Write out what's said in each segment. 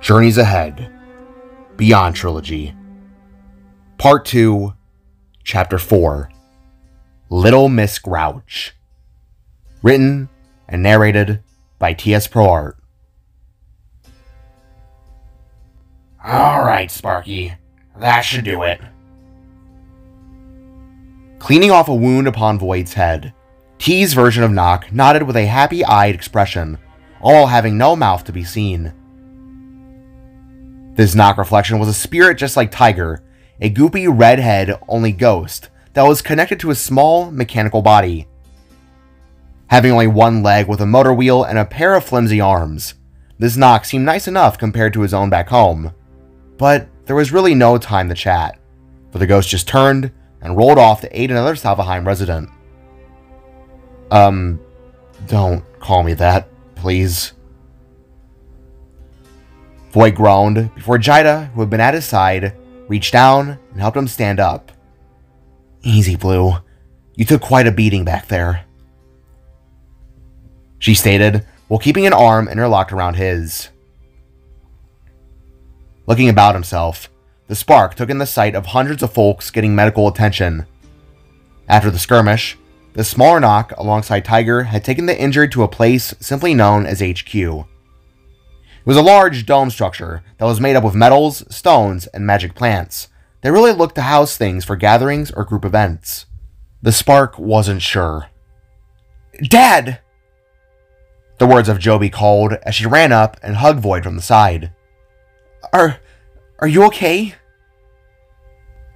Journeys Ahead, Beyond Trilogy, Part 2, Chapter 4, Little Miss Grouch. Written and narrated by T.S. ProArt. Alright, Sparky. That should do it. Cleaning off a wound upon Void's head, T's version of Nock nodded with a happy-eyed expression, all having no mouth to be seen. This Nock reflection was a spirit just like Tiger, a goopy redhead-only ghost that was connected to a small mechanical body. Having only one leg with a motor wheel and a pair of flimsy arms, this Nock seemed nice enough compared to his own back home. But there was really no time to chat, for the ghost just turned and rolled off to aid another Salvaheim resident. Don't call me that, please. Void groaned before Jida, who had been at his side, reached down and helped him stand up. Easy, Blue. You took quite a beating back there, she stated, while keeping an arm interlocked around his. Looking about himself, the Spark took in the sight of hundreds of folks getting medical attention. After the skirmish, the smaller Nock alongside Tiger had taken the injured to a place simply known as HQ. It was a large dome structure that was made up of metals, stones, and magic plants that really looked to house things for gatherings or group events. The Spark wasn't sure. Dad! The words of Joby called as she ran up and hugged Void from the side. Are you okay?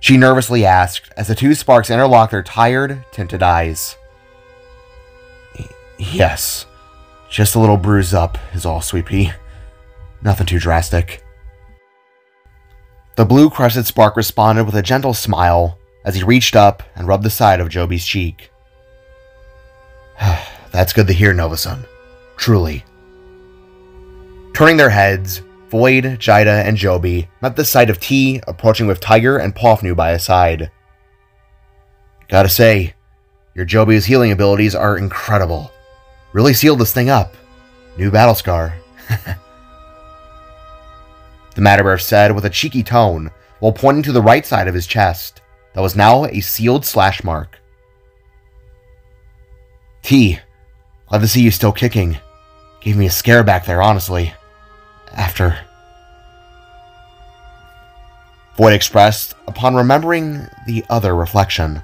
She nervously asked as the two Sparks interlocked their tired, tinted eyes. Yes, just a little bruise up is all, Sweet Pea. Nothing too drastic. The blue-crested Spark responded with a gentle smile as he reached up and rubbed the side of Joby's cheek. That's good to hear, Nova-san. Truly. Turning their heads, Void, Jida, and Joby met the sight of T approaching with Tiger and Pofnu by his side. Gotta say, your Joby's healing abilities are incredible. Really sealed this thing up. New battle scar. The Matterbear said with a cheeky tone, while pointing to the right side of his chest, that was now a sealed slash mark. T, glad to see you still kicking. Gave me a scare back there, honestly. After. Void expressed upon remembering the other reflection.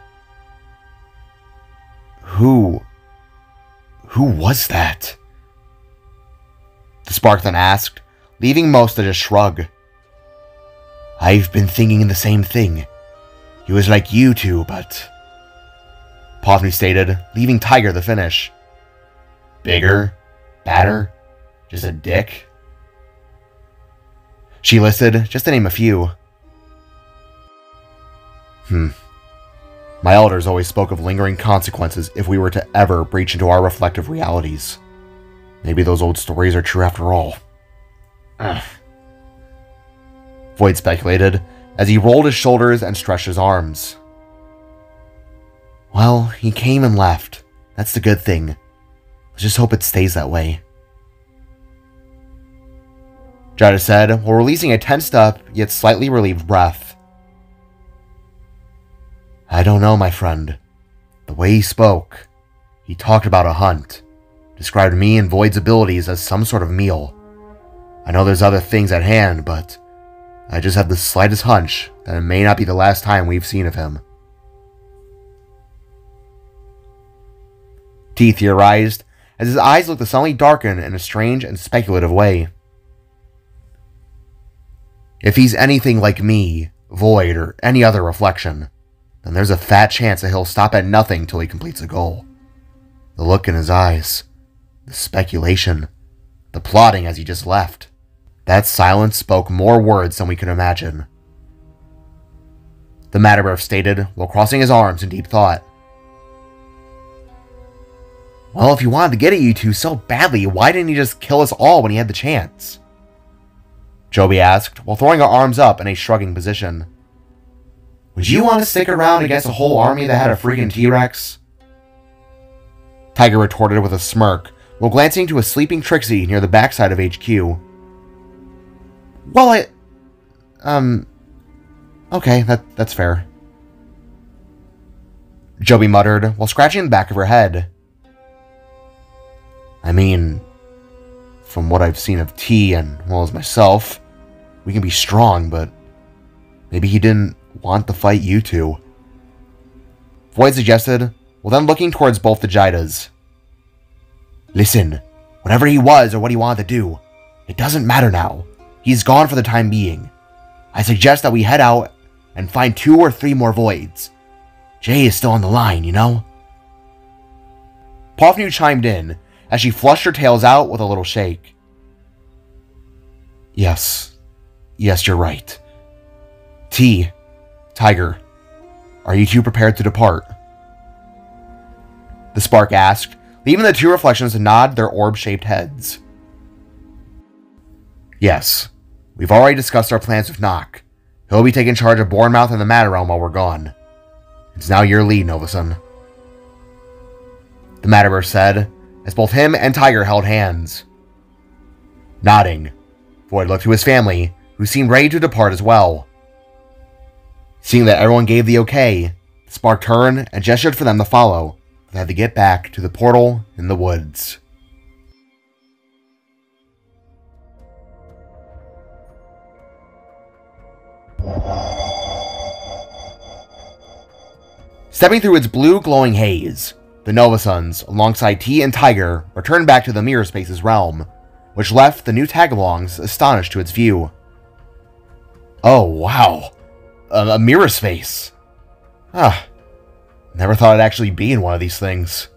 Who was that? The Spark then asked, leaving most to just shrug. I've been thinking the same thing. He was like you two, but... Pofnu stated, leaving Tiger the finish. Bigger? Badder? Just a dick? She listed, just to name a few. My elders always spoke of lingering consequences if we were to ever breach into our reflective realities. Maybe those old stories are true after all. Void speculated, as he rolled his shoulders and stretched his arms. Well, he came and left. That's the good thing. Let's just hope it stays that way. Jada said, while releasing a tensed up, yet slightly relieved breath. I don't know, my friend. The way he spoke, he talked about a hunt, described me and Void's abilities as some sort of meal. I know there's other things at hand, but I just have the slightest hunch that it may not be the last time we've seen of him. T theorized, as his eyes looked to suddenly darken in a strange and speculative way. If he's anything like me, Void, or any other reflection, then there's a fat chance that he'll stop at nothing till he completes a goal. The look in his eyes, the speculation, the plotting as he just left. That silence spoke more words than we could imagine. The Matterbear stated, while crossing his arms in deep thought. Well, if he wanted to get at you two so badly, why didn't he just kill us all when he had the chance? Joby asked, while throwing her arms up in a shrugging position. Would you want to stick around against a whole army that had a freaking T-Rex? Tiger retorted with a smirk, while glancing to a sleeping Trixie near the backside of HQ. Well, okay, that's fair. Joby muttered while scratching the back of her head. I mean, from what I've seen of T and well as myself, we can be strong, but maybe he didn't want to fight you two. Void suggested, while then looking towards both the Jaidas. Listen, whatever he was or what he wanted to do, it doesn't matter now. He's gone for the time being. I suggest that we head out and find 2 or 3 more Voids. Jay is still on the line, you know? Pofnu chimed in as she flushed her tails out with a little shake. Yes, you're right. T, Tiger, are you 2 prepared to depart? The spark asked, leaving the 2 reflections to nod their orb-shaped heads. Yes, we've already discussed our plans with Nock. He'll be taking charge of Bournemouth and the Matter Realm while we're gone. It's now your lead, Novason. The Matterburst said, as both him and Tiger held hands. Nodding, Void looked to his family, who seemed ready to depart as well. Seeing that everyone gave the okay, the spark turned and gestured for them to follow, but they had to get back to the portal in the woods. Stepping through its blue glowing haze, the Novasons, alongside T and Tiger, returned back to the Mirror Space's realm, which left the new tagalongs astonished to its view. Oh, wow. A mirror space. Never thought I'd actually be in one of these things.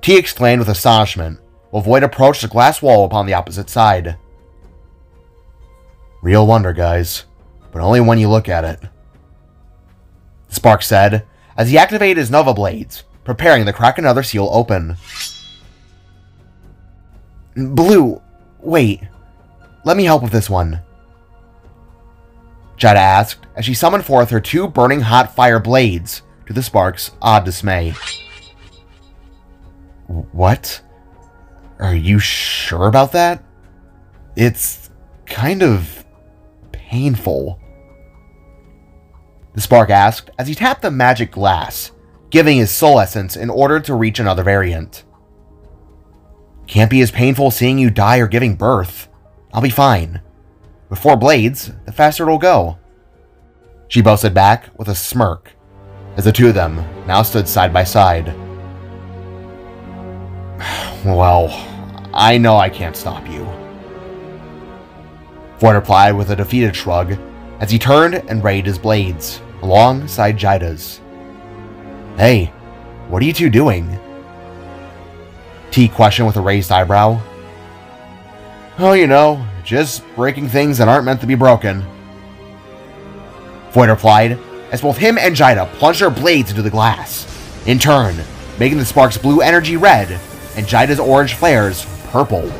T exclaimed with astonishment, while Void approached the glass wall upon the opposite side. Real wonder, guys, but only when you look at it. Spark said, as he activated his Nova Blades, preparing to crack another seal open. Blue, wait. Let me help with this one. Jada asked, as she summoned forth her 2 burning hot fire blades, to the Spark's odd dismay. What? Are you sure about that? It's kind of painful. The Spark asked as he tapped the magic glass, giving his soul essence in order to reach another variant. Can't be as painful seeing you die or giving birth. I'll be fine. With 4 blades, the faster it'll go. She boasted back with a smirk, as the 2 of them now stood side by side. Well, I know I can't stop you. Void replied with a defeated shrug, as he turned and raided his blades, alongside Jaida's. Hey, what are you 2 doing? T questioned with a raised eyebrow. Oh, you know, just breaking things that aren't meant to be broken. Void replied, as both him and Jaida plunged their blades into the glass, in turn, making the spark's blue energy red, and Jaida's orange flares purple.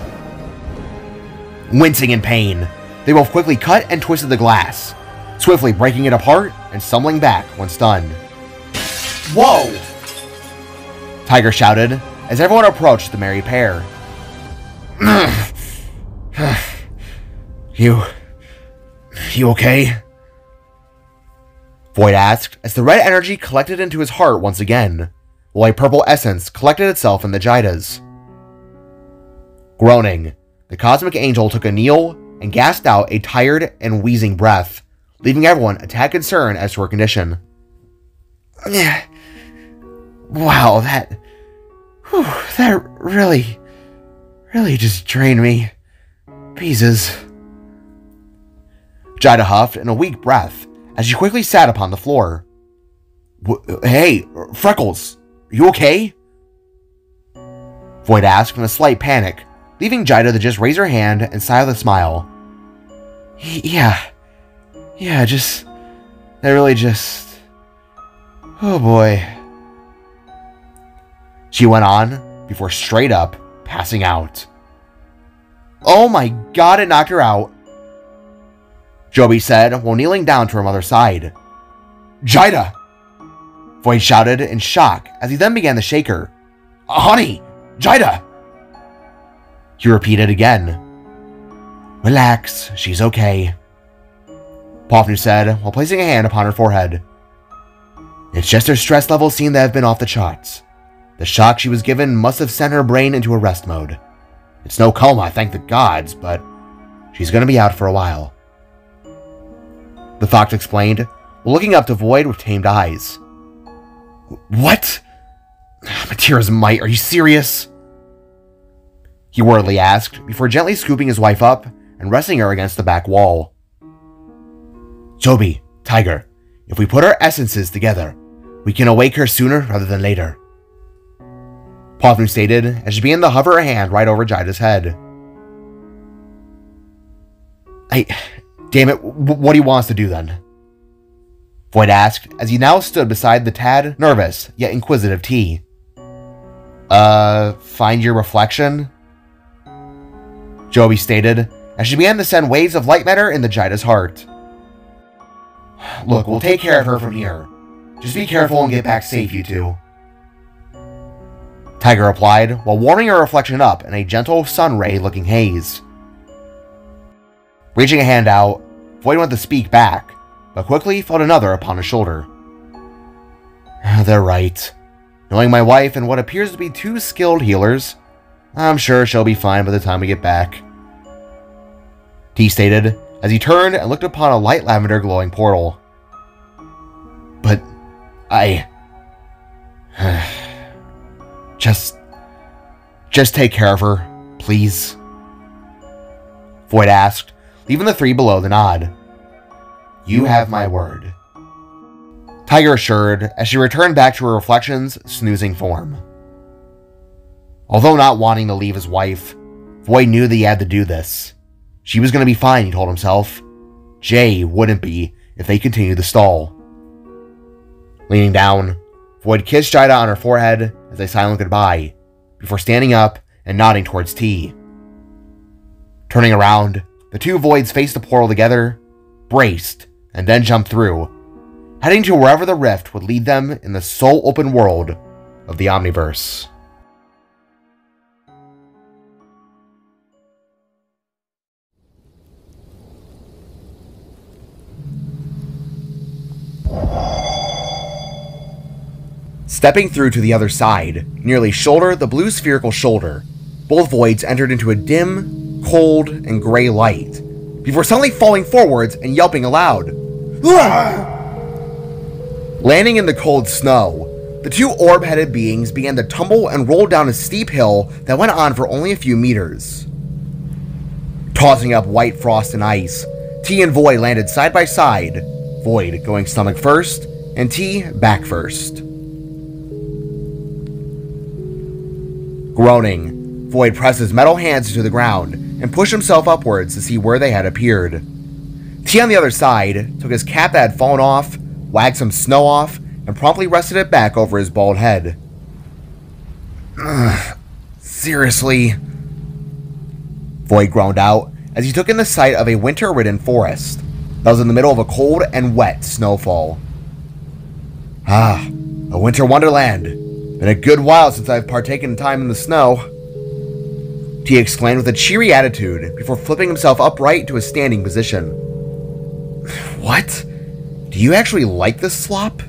Wincing in pain, they both quickly cut and twisted the glass, swiftly breaking it apart and stumbling back when stunned. Whoa! Tiger shouted, as everyone approached the merry pair. You okay? Void asked, as the red energy collected into his heart once again, while a purple essence collected itself in the Jaida's. Groaning, the cosmic angel took a kneel and gasped out a tired and wheezing breath, leaving everyone a tad concerned as to her condition. Wow, that really just drained me. Pieces. Jaida huffed in a weak breath as she quickly sat upon the floor. Hey, Freckles, you okay? Void asked in a slight panic, leaving Jaida to just raise her hand and sigh with a smile. Yeah, oh boy. She went on, before straight up passing out. Oh my god, it knocked her out, Joby said while kneeling down to her mother's side. Jaida! Void shouted in shock as he then began to shake her. Honey! Jaida! He repeated again. Relax, she's okay, Pofnu said while placing a hand upon her forehead. It's just her stress levels seem to have been off the charts. The shock she was given must have sent her brain into a rest mode. It's no coma, thank the gods, but she's going to be out for a while. The fox explained, while looking up to Void with tamed eyes. What? Matira's mite, are you serious? He worriedly asked, before gently scooping his wife up and resting her against the back wall. Joby, Tiger, if we put our essences together, we can awake her sooner rather than later, Pofnu stated as she began to hover a hand right over Jida's head. Damn it, what do you want us to do then? Void asked as he now stood beside the tad, nervous, yet inquisitive T. Find your reflection? Joby stated as she began to send waves of light matter into Jida's heart. Look, we'll take care of her from here. Just be careful and get back safe, you two, Tiger replied while warming her reflection up in a gentle sun ray looking haze. Reaching a hand out, Void went to speak back, but quickly felt another upon his shoulder. They're right. Knowing my wife and what appears to be two skilled healers, I'm sure she'll be fine by the time we get back, T stated as he turned and looked upon a light lavender glowing portal. But Just take care of her, please, Void asked, leaving the three below the nod. You have my word, Tiger assured as she returned back to her reflection's snoozing form. Although not wanting to leave his wife, Void knew that he had to do this. She was going to be fine, he told himself. Jay wouldn't be if they continued to stall. Leaning down, Void kissed Jida on her forehead as they silent goodbye, before standing up and nodding towards T. Turning around, the two Voids faced the portal together, braced, and then jumped through, heading to wherever the rift would lead them in the sole open world of the Omniverse. Stepping through to the other side, nearly shoulder the blue spherical shoulder, both Voids entered into a dim, cold, and gray light, before suddenly falling forwards and yelping aloud. Landing in the cold snow, the two orb-headed beings began to tumble and roll down a steep hill that went on for only a few meters. Tossing up white frost and ice, T and Void landed side by side, Void going stomach first, and T back first. Groaning, Void pressed his metal hands to the ground and pushed himself upwards to see where they had appeared. T on the other side took his cap that had fallen off, wagged some snow off, and promptly rested it back over his bald head. Seriously? Void groaned out as he took in the sight of a winter-ridden forest that was in the middle of a cold and wet snowfall. A winter wonderland. Been a good while since I've partaken time in the snow, T exclaimed with a cheery attitude before flipping himself upright to a standing position. What? Do you actually like this slop?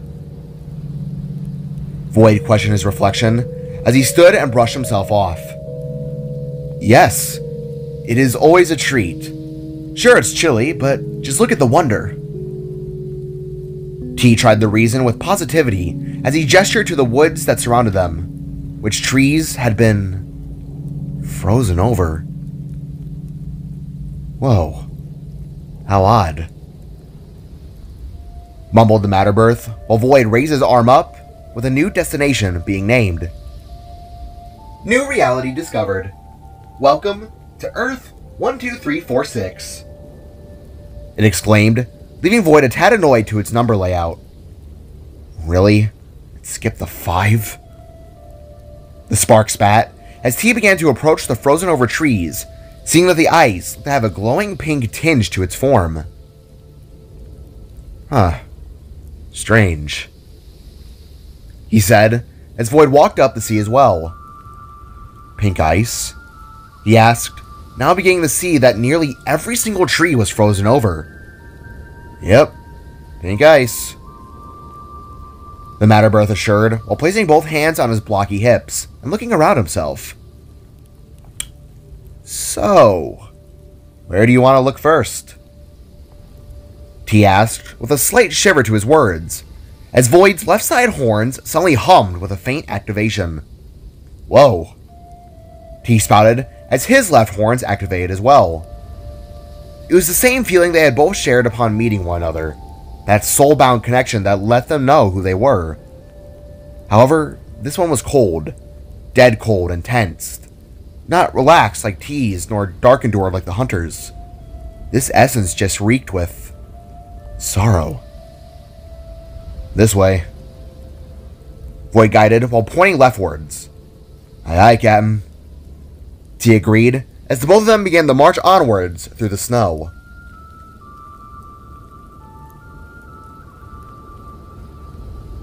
Void questioned his reflection as he stood and brushed himself off. Yes, it is always a treat. Sure, it's chilly, but just look at the wonder. T tried to reason with positivity as he gestured to the woods that surrounded them, which trees had been frozen over. Whoa, how odd, mumbled the Matterbirth while Void raised his arm up with a new destination being named. New reality discovered. Welcome to Earth 12346, it exclaimed, leaving Void a tad annoyed to its number layout. Really? It skipped the 5? The spark spat as T began to approach the frozen over trees, seeing that the ice looked to have a glowing pink tinge to its form. Strange, he said as Void walked up to see as well. Pink ice? He asked, now beginning to see that nearly every single tree was frozen over. Yep, pink ice, the Matterbirth assured, while placing both hands on his blocky hips and looking around himself. So, where do you want to look first? T asked, with a slight shiver to his words, as Void's left side horns suddenly hummed with a faint activation. Whoa, T spouted, as his left horns activated as well. It was the same feeling they had both shared upon meeting one another, that soul-bound connection that let them know who they were. However, this one was cold, dead cold and tense, not relaxed like T's, nor dark endured like the Hunter's. This essence just reeked with sorrow. This way, Void guided while pointing leftwards. Aye aye, Captain, T agreed, as the both of them began to march onwards through the snow.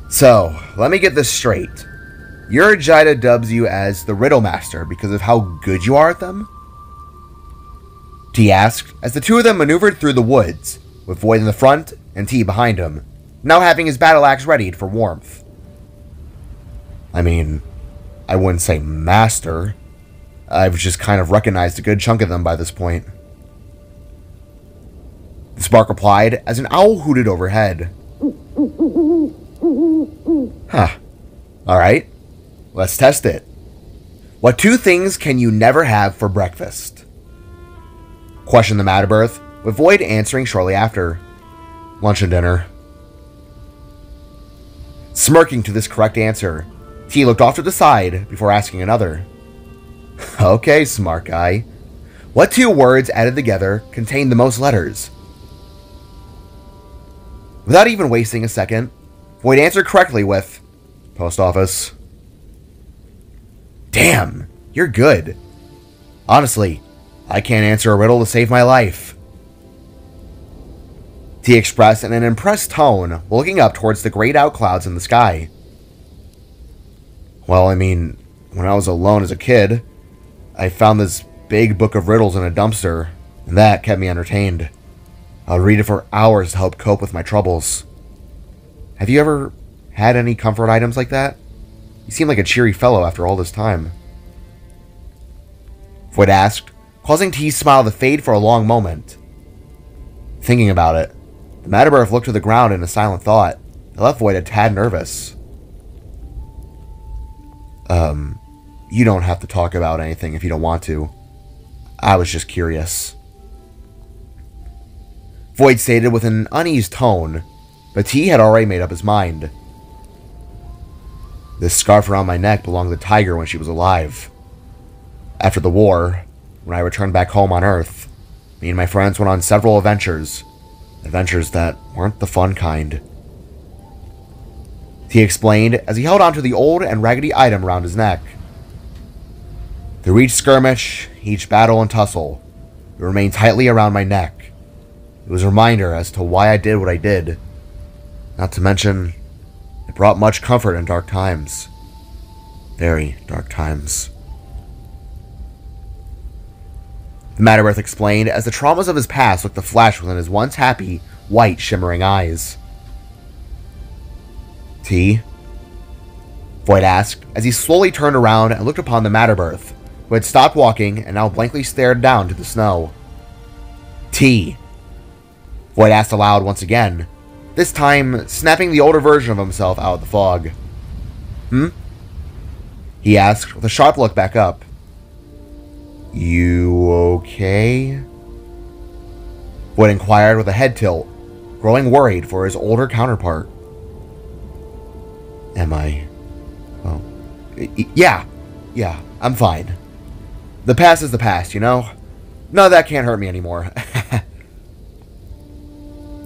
So, let me get this straight. Your Jida dubs you as the Riddle Master because of how good you are at them? T asked, as the two of them maneuvered through the woods, with Void in the front and T behind him, now having his battle axe readied for warmth. I mean, I wouldn't say master. I've just kind of recognized a good chunk of them by this point. The Spark replied as an owl hooted overhead. Huh. Alright, let's test it. What two things can you never have for breakfast? Questioned the Matterbirth, with Void answering shortly after. Lunch and dinner. Smirking to this correct answer, T looked off to the side before asking another. Okay, smart guy. What two words added together contain the most letters? Without even wasting a second, Void answered correctly with post office. Damn, you're good. Honestly, I can't answer a riddle to save my life. T expressed in an impressed tone, looking up towards the grayed out clouds in the sky. Well, I mean, when I was alone as a kid, I found this big book of riddles in a dumpster, and that kept me entertained. I would read it for hours to help cope with my troubles. Have you ever had any comfort items like that? You seem like a cheery fellow after all this time. Void asked, causing T's smile to fade for a long moment. Thinking about it, the Matterbirth looked to the ground in a silent thought that left Void a tad nervous. You don't have to talk about anything if you don't want to. I was just curious. Void stated with an uneasy tone, but T had already made up his mind. This scarf around my neck belonged to Tiger when she was alive. After the war, when I returned back home on Earth, me and my friends went on several adventures. Adventures that weren't the fun kind. T explained as he held onto the old and raggedy item around his neck. Through each skirmish, each battle and tussle, it remained tightly around my neck. It was a reminder as to why I did what I did. Not to mention, it brought much comfort in dark times. Very dark times. The Matterbirth explained as the traumas of his past looked to flash within his once happy, white, shimmering eyes. T? Void asked as he slowly turned around and looked upon the Matterbirth, who had stopped walking and now blankly stared down to the snow. T? Void asked aloud once again, this time snapping the older version of himself out of the fog. He asked with a sharp look back up. You okay? Void inquired with a head tilt, growing worried for his older counterpart. Am I? Oh. Yeah, I'm fine. The past is the past, you know? No, that can't hurt me anymore.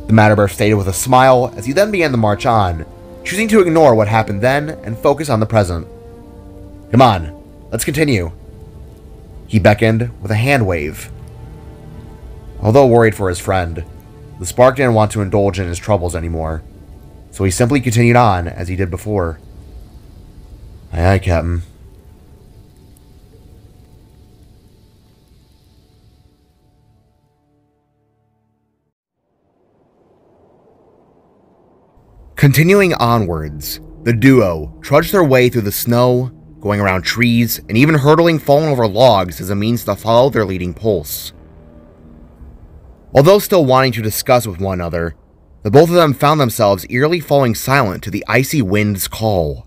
The Matterbirth stated with a smile as he then began to march on, choosing to ignore what happened then and focus on the present. Come on, let's continue. He beckoned with a hand wave. Although worried for his friend, the Spark didn't want to indulge in his troubles anymore, so he simply continued on as he did before. Aye aye, Captain. Continuing onwards, the duo trudged their way through the snow, going around trees, and even hurdling fallen over logs as a means to follow their leading pulse. Although still wanting to discuss with one another, the both of them found themselves eerily falling silent to the icy wind's call.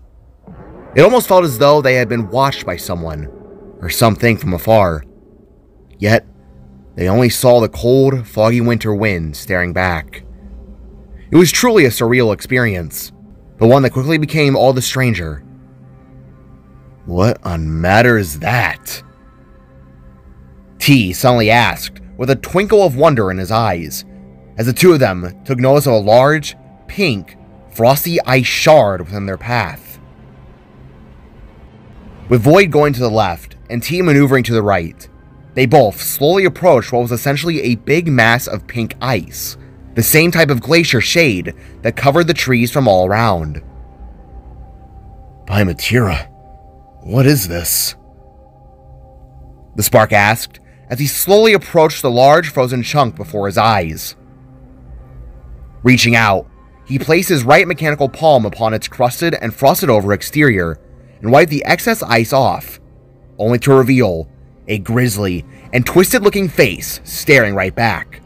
It almost felt as though they had been watched by someone, or something from afar. Yet, they only saw the cold, foggy winter wind staring back. It was truly a surreal experience, but one that quickly became all the stranger. What on matter is that? T suddenly asked, with a twinkle of wonder in his eyes, as the two of them took notice of a large, pink, frosty ice shard within their path. With Void going to the left and T maneuvering to the right, they both slowly approached what was essentially a big mass of pink ice, the same type of glacier shade that covered the trees from all around. By Matira, what is this? The Spark asked as he slowly approached the large frozen chunk before his eyes. Reaching out, he placed his right mechanical palm upon its crusted and frosted over exterior and wiped the excess ice off, only to reveal a grisly and twisted looking face staring right back.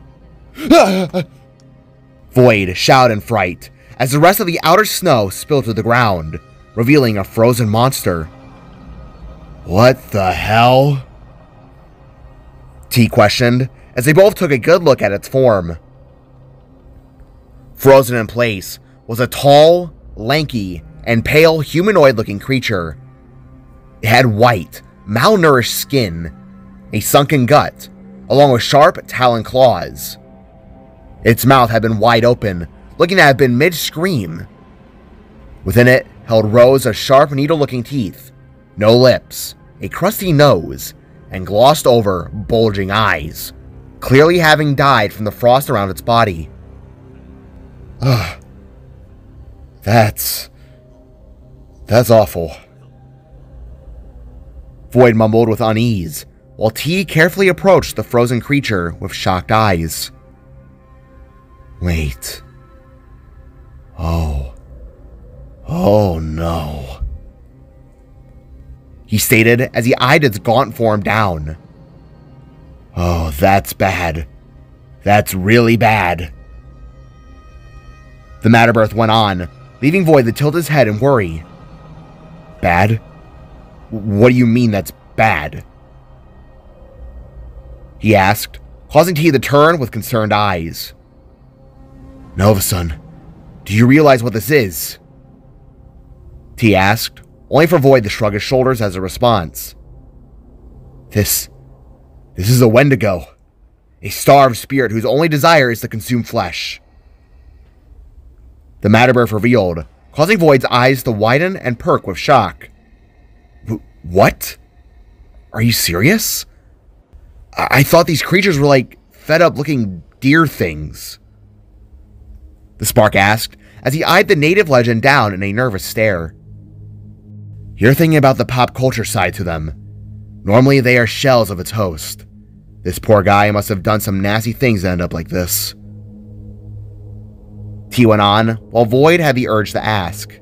Void shouted in fright as the rest of the outer snow spilled to the ground, revealing a frozen monster. What the hell? T questioned as they both took a good look at its form. Frozen in place was a tall, lanky, and pale humanoid-looking creature. It had white, malnourished skin, a sunken gut, along with sharp, taloned claws. Its mouth had been wide open, looking to have been mid-scream. Within it held rows of sharp, needle-looking teeth, no lips, a crusty nose, and glossed-over, bulging eyes, clearly having died from the frost around its body. Ugh. That's awful. Void mumbled with unease, while T carefully approached the frozen creature with shocked eyes. Wait. Oh no. He stated as he eyed its gaunt form down. Oh, that's bad. That's really bad. The Matterbirth went on, leaving Void to tilt his head in worry. Bad? What do you mean that's bad? He asked, causing T to turn with concerned eyes. Nova-san, do you realize what this is? T asked, only for Void to shrug his shoulders as a response. This is a Wendigo, a starved spirit whose only desire is to consume flesh. The Matterbirth revealed, causing Void's eyes to widen and perk with shock. What? Are you serious? I thought these creatures were like fed-up looking deer things. The Spark asked as he eyed the native legend down in a nervous stare. You're thinking about the pop culture side to them. Normally they are shells of its host. This poor guy must have done some nasty things to end up like this. T went on, while Void had the urge to ask.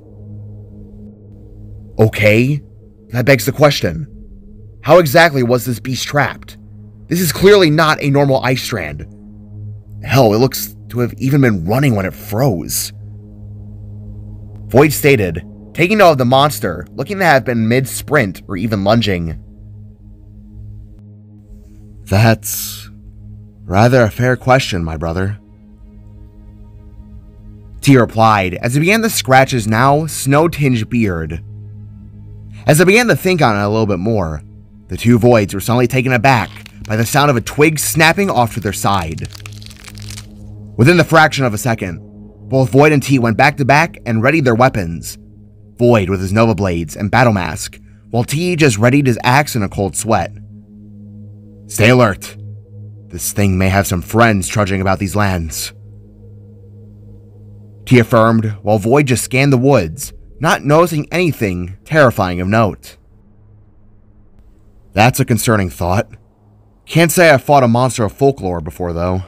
Okay, that begs the question. How exactly was this beast trapped? This is clearly not a normal ice strand. Hell, it looks to have even been running when it froze. Void stated, taking note of the monster, looking to have been mid-sprint or even lunging. That's rather a fair question, my brother. T replied as he began to scratch his now snow-tinged beard. As I began to think on it a little bit more, the two Voids were suddenly taken aback by the sound of a twig snapping off to their side. Within the fraction of a second, both Void and T went back to back and readied their weapons. Void with his Nova Blades and battle mask, while T just readied his axe in a cold sweat. Stay alert. This thing may have some friends trudging about these lands. T affirmed, while Void just scanned the woods, not noticing anything terrifying of note. That's a concerning thought. Can't say I've fought a monster of folklore before, though.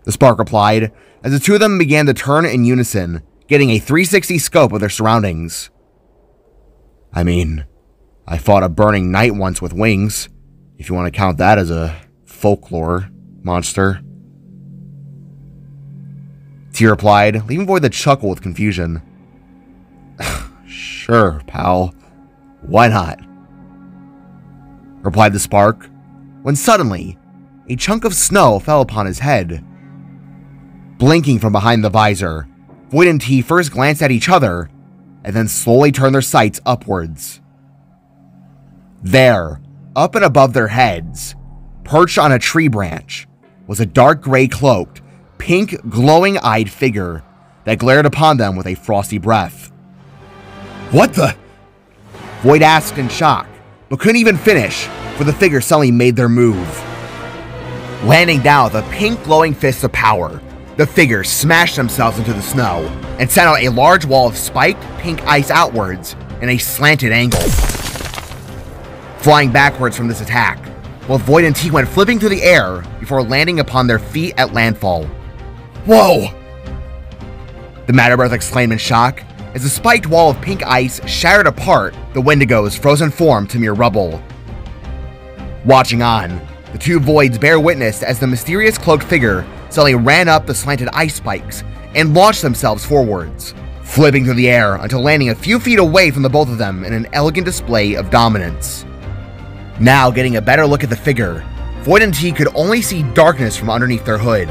The Spark replied, as the two of them began to turn in unison, getting a 360 scope of their surroundings. I mean, I fought a burning knight once with wings, if you want to count that as a folklore monster. T replied, leaving Void to chuckle with confusion. Sure, pal. Why not? Replied the Spark, when suddenly, a chunk of snow fell upon his head. Blinking from behind the visor, Void and T first glanced at each other, and then slowly turned their sights upwards. There, up and above their heads, perched on a tree branch, was a dark gray cloaked, pink glowing-eyed figure that glared upon them with a frosty breath. What the? Void asked in shock, but couldn't even finish, for the figure suddenly made their move. Landing down with a pink glowing fist of power, the figures smashed themselves into the snow and sent out a large wall of spiked pink ice outwards in a slanted angle. Flying backwards from this attack, while Void and T went flipping through the air before landing upon their feet at landfall. Whoa! The Matterbirth exclaimed in shock as the spiked wall of pink ice shattered apart the Wendigo's frozen form to mere rubble. Watching on, the two Voids bear witness as the mysterious cloaked figure suddenly ran up the slanted ice spikes and launched themselves forwards, flipping through the air until landing a few feet away from the both of them in an elegant display of dominance. Now getting a better look at the figure, Void and T could only see darkness from underneath their hood,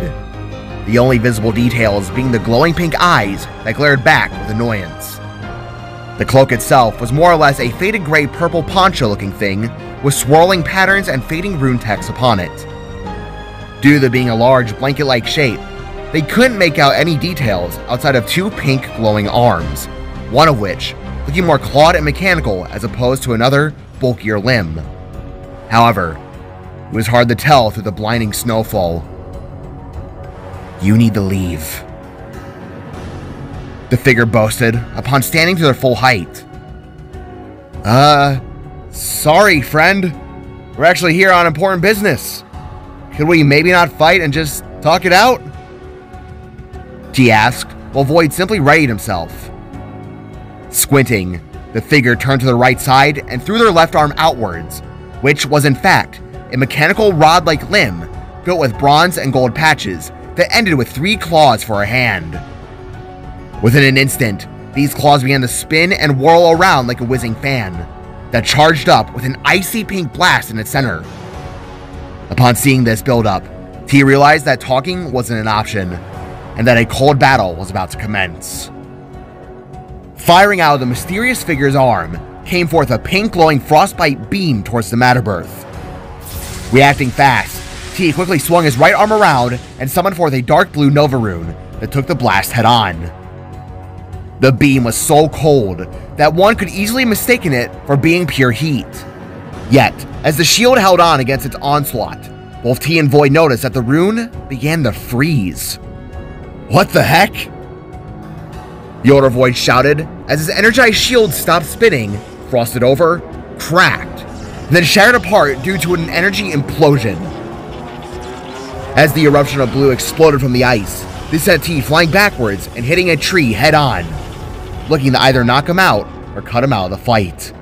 the only visible details being the glowing pink eyes that glared back with annoyance. The cloak itself was more or less a faded gray purple poncho-looking thing with swirling patterns and fading rune text upon it. Due to being a large blanket-like shape, they couldn't make out any details outside of two pink glowing arms, one of which looking more clawed and mechanical as opposed to another bulkier limb. However, it was hard to tell through the blinding snowfall. You need to leave, the figure boasted upon standing to their full height. Sorry, friend. We're actually here on important business. Could we maybe not fight and just talk it out? T asked, while Void simply readied himself. Squinting, the figure turned to the right side and threw their left arm outwards, which was in fact a mechanical rod-like limb built with bronze and gold patches that ended with 3 claws for a hand. Within an instant, these claws began to spin and whirl around like a whizzing fan that charged up with an icy pink blast in its center. Upon seeing this build-up, T realized that talking wasn't an option, and that a cold battle was about to commence. Firing out of the mysterious figure's arm came forth a pink glowing frostbite beam towards the Matterbirth. Reacting fast, T quickly swung his right arm around and summoned forth a dark blue Nova rune that took the blast head-on. The beam was so cold that one could easily mistaken it for being pure heat. Yet, as the shield held on against its onslaught, both T and Void noticed that the rune began to freeze. What the heck? The older Void shouted as his energized shield stopped spinning, frosted over, cracked, and then shattered apart due to an energy implosion. As the eruption of blue exploded from the ice, this sent T flying backwards and hitting a tree head-on, looking to either knock him out or cut him out of the fight.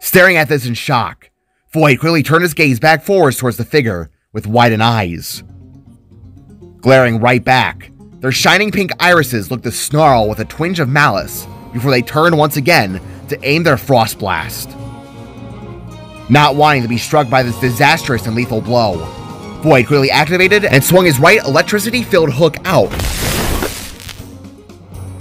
Staring at this in shock, Void quickly turned his gaze back forwards towards the figure with widened eyes. Glaring right back, their shining pink irises looked to snarl with a twinge of malice before they turned once again to aim their frost blast. Not wanting to be struck by this disastrous and lethal blow, Void quickly activated and swung his right electricity-filled hook out.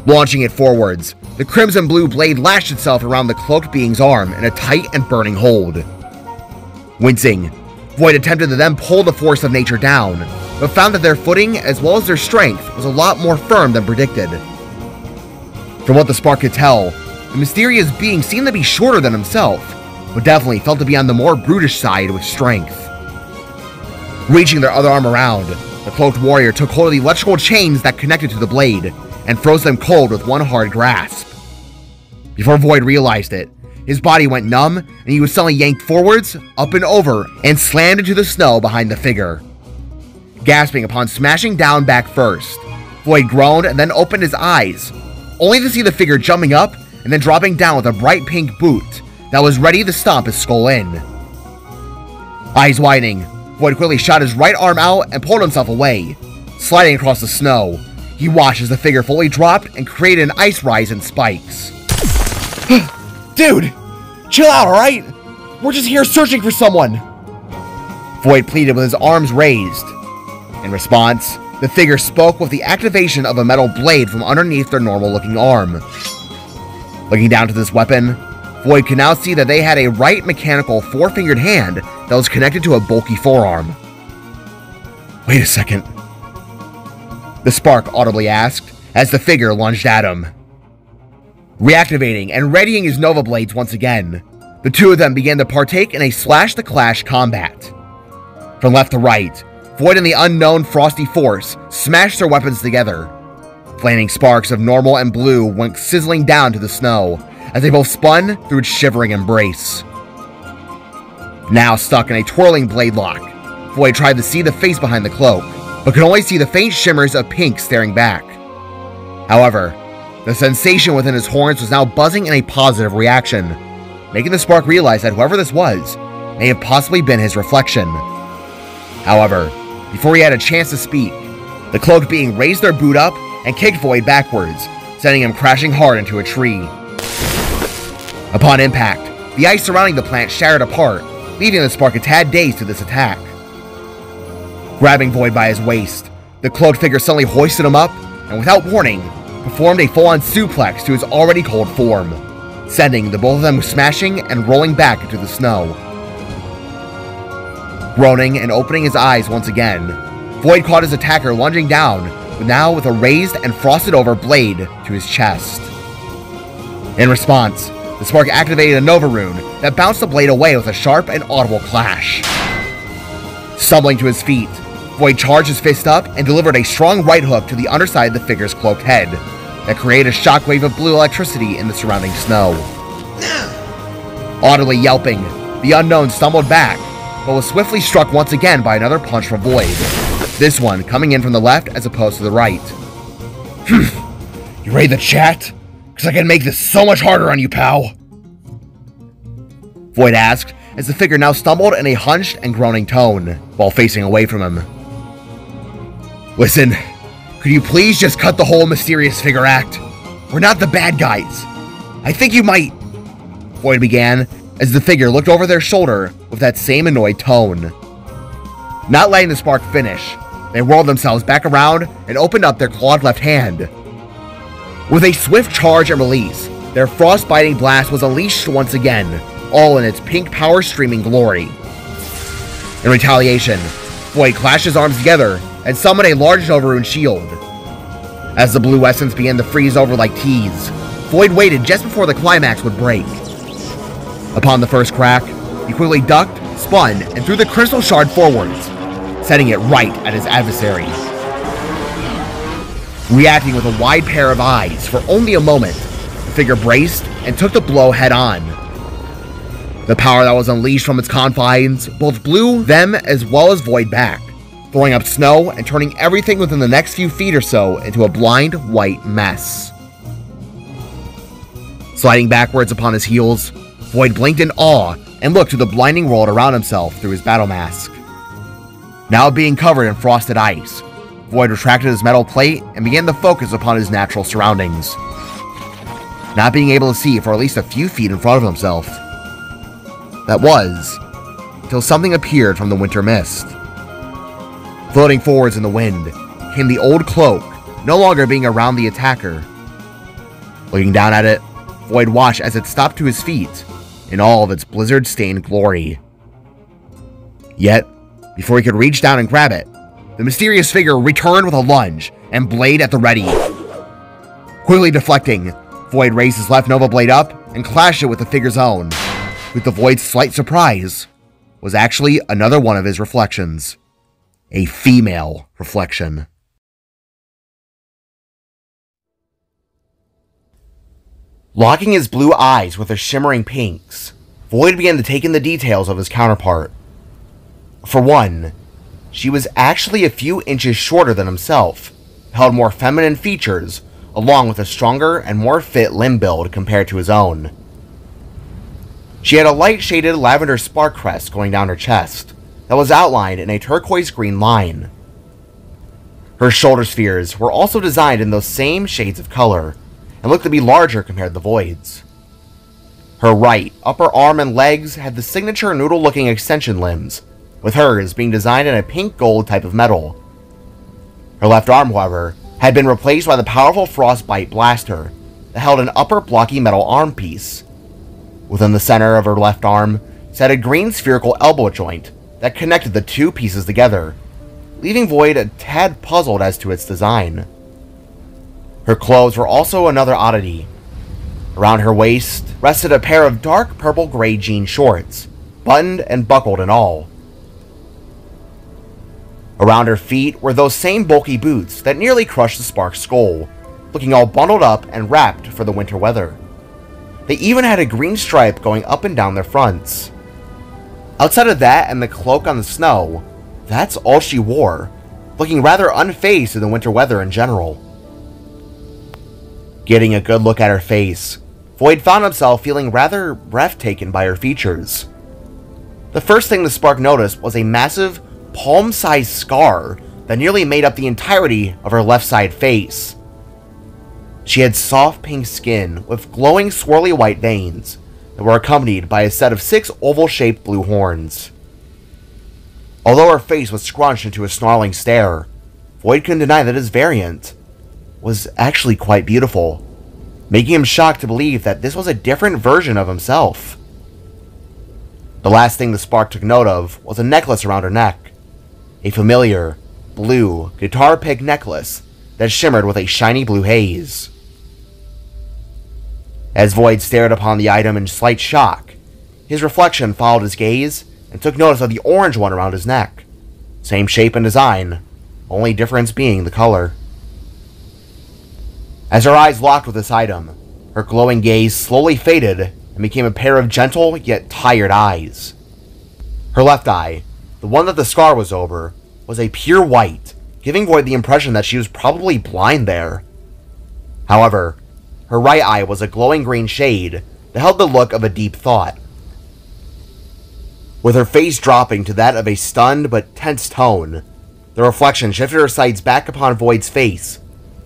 Launching it forwards, the crimson blue blade lashed itself around the cloaked being's arm in a tight and burning hold. Wincing, Void attempted to then pull the force of nature down, but found that their footing as well as their strength was a lot more firm than predicted. From what the Spark could tell, the mysterious being seemed to be shorter than himself, but definitely felt to be on the more brutish side with strength. Reaching their other arm around, the cloaked warrior took hold of the electrical chains that connected to the blade and froze them cold with one hard grasp. Before Void realized it, his body went numb and he was suddenly yanked forwards, up and over, and slammed into the snow behind the figure. gasping upon smashing down back first. Void groaned and then opened his eyes, only to see the figure jumping up and then dropping down with a bright pink boot that was ready to stomp his skull in. Eyes widening, Void quickly shot his right arm out and pulled himself away. Sliding across the snow, he watched as the figure fully dropped and created an ice rise in spikes. Dude, chill out, alright? We're just here searching for someone. Void pleaded with his arms raised. In response, the figure spoke with the activation of a metal blade from underneath their normal-looking arm. Looking down to this weapon, Void could now see that they had a right mechanical four-fingered hand that was connected to a bulky forearm. Wait a second. The Spark audibly asked as the figure lunged at him. Reactivating and readying his Nova Blades once again, the two of them began to partake in a slash-to-clash combat. From left to right, Void and the unknown Frosty Force smashed their weapons together. Flaming sparks of normal and blue went sizzling down to the snow as they both spun through its shivering embrace. Now stuck in a twirling blade lock, Void tried to see the face behind the cloak, but could only see the faint shimmers of pink staring back. However, the sensation within his horns was now buzzing in a positive reaction, making the Spark realize that whoever this was may have possibly been his reflection. However, before he had a chance to speak, the cloak being raised their boot up and kicked Void backwards, sending him crashing hard into a tree. Upon impact, the ice surrounding the plant shattered apart, leaving the Spark a tad dazed to this attack. Grabbing Void by his waist, the cloaked figure suddenly hoisted him up, and without warning, performed a full-on suplex to his already cold form, sending the both of them smashing and rolling back into the snow. Groaning and opening his eyes once again, Void caught his attacker lunging down, but now with a raised and frosted-over blade to his chest. In response, the Spark activated a Nova Rune that bounced the blade away with a sharp and audible clash. Stumbling to his feet, Void charged his fist up and delivered a strong right hook to the underside of the figure's cloaked head that created a shockwave of blue electricity in the surrounding snow. Audibly yelping, the unknown stumbled back, but was swiftly struck once again by another punch from Void, this one coming in from the left as opposed to the right. You ready to chat? Because I can make this so much harder on you, pal. Void asked as the figure now stumbled in a hunched and groaning tone while facing away from him. Listen, could you please just cut the whole mysterious figure act? We're not the bad guys. I think you might... Void began as the figure looked over their shoulder with that same annoyed tone. Not letting the Spark finish, they rolled themselves back around and opened up their clawed left hand. With a swift charge and release, their frost-biting blast was unleashed once again, all in its pink power-streaming glory. In retaliation, Void clashed his arms together and summoned a large Nova Rune shield. As the blue essence began to freeze over like teas, Void waited just before the climax would break. Upon the first crack, he quickly ducked, spun, and threw the crystal shard forwards, setting it right at his adversary. Reacting with a wide pair of eyes for only a moment, the figure braced and took the blow head-on. The power that was unleashed from its confines both blew them as well as Void back, throwing up snow and turning everything within the next few feet or so into a blind white mess. Sliding backwards upon his heels, Void blinked in awe and looked to the blinding world around himself through his battle mask. Now being covered in frosted ice, Void retracted his metal plate and began to focus upon his natural surroundings, not being able to see for at least a few feet in front of himself. That was, until something appeared from the winter mist. Floating forwards in the wind came the old cloak, no longer being around the attacker. Looking down at it, Void watched as it stopped to his feet in all of its blizzard-stained glory. Yet, before he could reach down and grab it, the mysterious figure returned with a lunge and blade at the ready. Quickly deflecting, Void raised his left Nova Blade up and clashed it with the figure's own, with the Void's slight surprise, was actually another one of his reflections. A female reflection. Locking his blue eyes with their shimmering pinks, Void began to take in the details of his counterpart. For one, she was actually a few inches shorter than himself, held more feminine features, along with a stronger and more fit limb build compared to his own. She had a light-shaded lavender spark crest going down her chest that was outlined in a turquoise-green line. Her shoulder spheres were also designed in those same shades of color, and looked to be larger compared to Void's. Her right upper arm and legs had the signature noodle-looking extension limbs, with hers being designed in a pink-gold type of metal. Her left arm, however, had been replaced by the powerful Frostbite blaster that held an upper blocky metal arm piece. Within the center of her left arm sat a green spherical elbow joint that connected the two pieces together, leaving Void a tad puzzled as to its design. Her clothes were also another oddity. Around her waist rested a pair of dark purple-gray jean shorts, buttoned and buckled and all. Around her feet were those same bulky boots that nearly crushed the Spark's skull, looking all bundled up and wrapped for the winter weather. They even had a green stripe going up and down their fronts. Outside of that and the cloak on the snow, that's all she wore, looking rather unfazed to the winter weather in general. Getting a good look at her face, Void found himself feeling rather breathtaken by her features. The first thing the Spark noticed was a massive, palm-sized scar that nearly made up the entirety of her left side face. She had soft pink skin with glowing swirly white veins that were accompanied by a set of 6 oval-shaped blue horns. Although her face was scrunched into a snarling stare, Void couldn't deny that his variant was actually quite beautiful, making him shocked to believe that this was a different version of himself. The last thing the Spark took note of was a necklace around her neck, a familiar, blue, guitar pick necklace that shimmered with a shiny blue haze. As Void stared upon the item in slight shock, his reflection followed his gaze and took notice of the orange one around his neck. Same shape and design, only difference being the color. As her eyes locked with this item, her glowing gaze slowly faded and became a pair of gentle yet tired eyes. Her left eye, the one that the scar was over, was a pure white, giving Void the impression that she was probably blind there. However, her right eye was a glowing green shade that held the look of a deep thought. With her face dropping to that of a stunned but tense tone, the reflection shifted her sights back upon Void's face,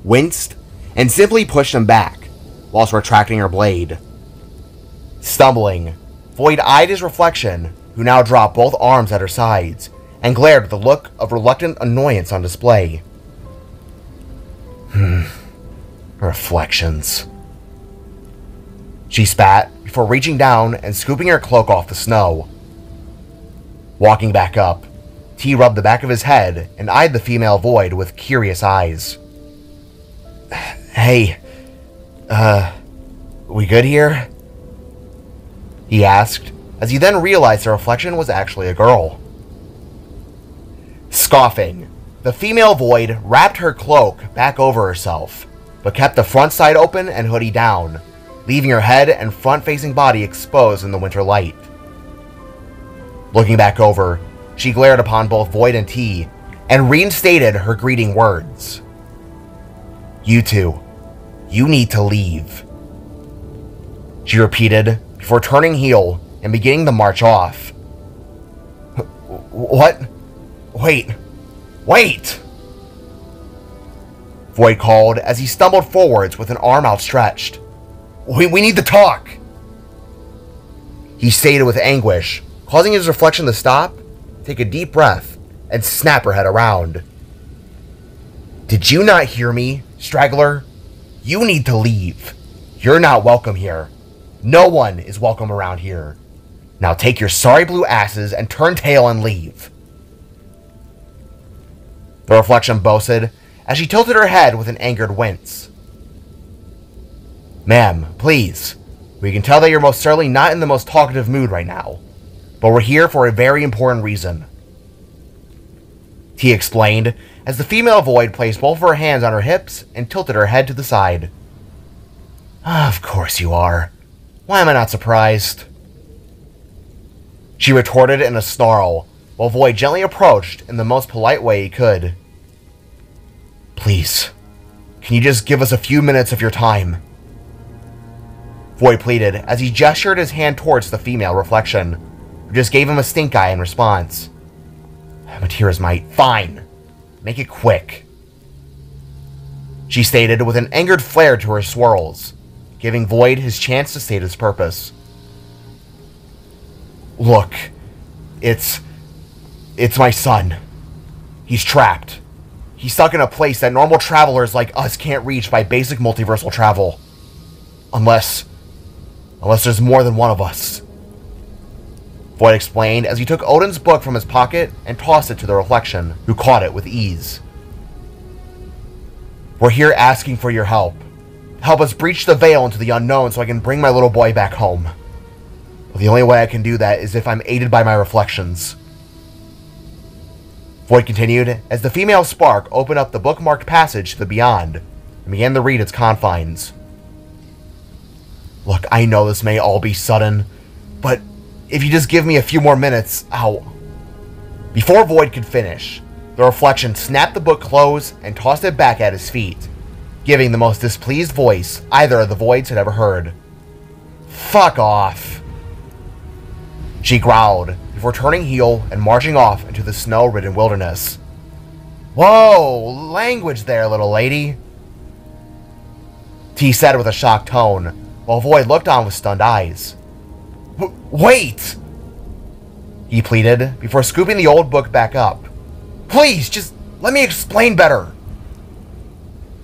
winced, and simply pushed him back, whilst retracting her blade. Stumbling, Void eyed his reflection, who now dropped both arms at her sides, and glared with a look of reluctant annoyance on display. Reflections. She spat, before reaching down and scooping her cloak off the snow. Walking back up, T rubbed the back of his head and eyed the female Void with curious eyes. Hey, we good here? He asked, as he then realized the reflection was actually a girl. Scoffing, the female Void wrapped her cloak back over herself, but kept the front side open and hoodie down, leaving her head and front-facing body exposed in the winter light. Looking back over, she glared upon both Void and T, and reinstated her greeting words. You two, you need to leave. She repeated, before turning heel and beginning to march off. What? Wait! Void called as he stumbled forwards with an arm outstretched. We need to talk! He stated with anguish, causing his reflection to stop, take a deep breath, and snap her head around. Did you not hear me, straggler? You need to leave. You're not welcome here. No one is welcome around here. Now take your sorry blue asses and turn tail and leave. The reflection boasted as she tilted her head with an angered wince. Ma'am, please. We can tell that you're most certainly not in the most talkative mood right now, but we're here for a very important reason. T explained as the female Void placed both of her hands on her hips and tilted her head to the side. Of course you are. Why am I not surprised? She retorted in a snarl, while Void gently approached in the most polite way he could. Please, can you just give us a few minutes of your time? Void pleaded as he gestured his hand towards the female reflection, who just gave him a stink eye in response. Matira's might. Fine. Make it quick, she stated with an angered flare to her swirls, giving Void his chance to state his purpose. Look, it's my son. He's trapped. He's stuck in a place that normal travelers like us can't reach by basic multiversal travel. Unless there's more than one of us. Void explained as he took Odin's book from his pocket and tossed it to the reflection, who caught it with ease. We're here asking for your help. Help us breach the veil into the unknown so I can bring my little boy back home. But the only way I can do that is if I'm aided by my reflections. Void continued as the female spark opened up the bookmarked passage to the beyond and began to read its confines. Look, I know this may all be sudden, but if you just give me a few more minutes, I'll... Before Void could finish, the reflection snapped the book closed and tossed it back at his feet, giving the most displeased voice either of the Voids had ever heard. Fuck off, she growled before turning heel and marching off into the snow-ridden wilderness. Whoa, language there, little lady, T said with a shocked tone, while Void looked on with stunned eyes. Wait! He pleaded, before scooping the old book back up. Please, just let me explain better!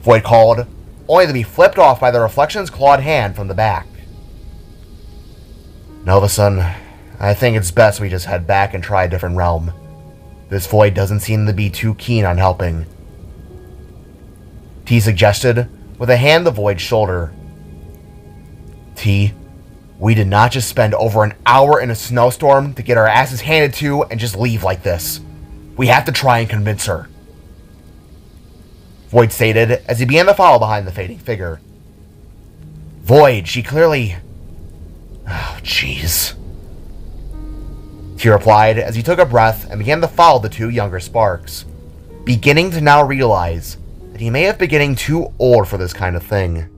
Void called, only to be flipped off by the reflection's clawed hand from the back. Novason, I think it's best we just head back and try a different realm. This Void doesn't seem to be too keen on helping, T suggested, with a hand on the Void's shoulder. T, we did not just spend over an hour in a snowstorm to get our asses handed to and just leave like this. We have to try and convince her, Void stated as he began to follow behind the fading figure. Void, she clearly... Oh, jeez, T replied as he took a breath and began to follow the two younger sparks, beginning to now realize that he may have been getting too old for this kind of thing.